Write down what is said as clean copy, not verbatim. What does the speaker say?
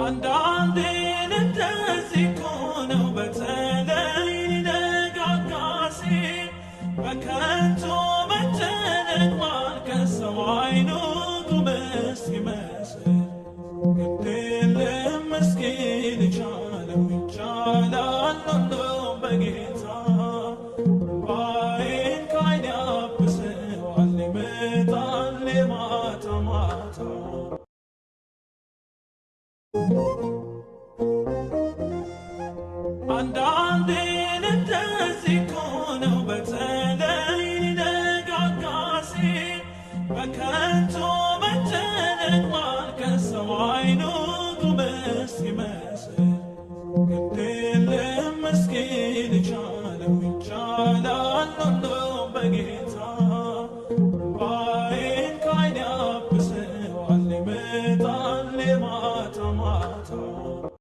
አንዳንዴ እንደዚህ እኮ ነው በተለይ ሊነጋጋ ሲል በከንቱ መጨነቅ ማልቀስ ሰው አይኑ ጉም እስኪመስል ግድ የለም እስኪ ልቻለው ይቻላል ሁሉም በጌታ እንባዬን ከዓይኔ ያብሰዋል ይመጣል ማታ ማታ አንዳንዴ እንደዚህ እኮ ነው በተለይ ሊነጋጋ ሲል በከንቱ መጨነቅ ማልቀስ ሰው አይኑ ጉም እስኪመስል ግድ የለም እስኪ ልቻለው ይቻላል ሁሉም በጌታ እንባዬን ከዓይኔ ያብሰዋል ይመጣል ማታ ማታ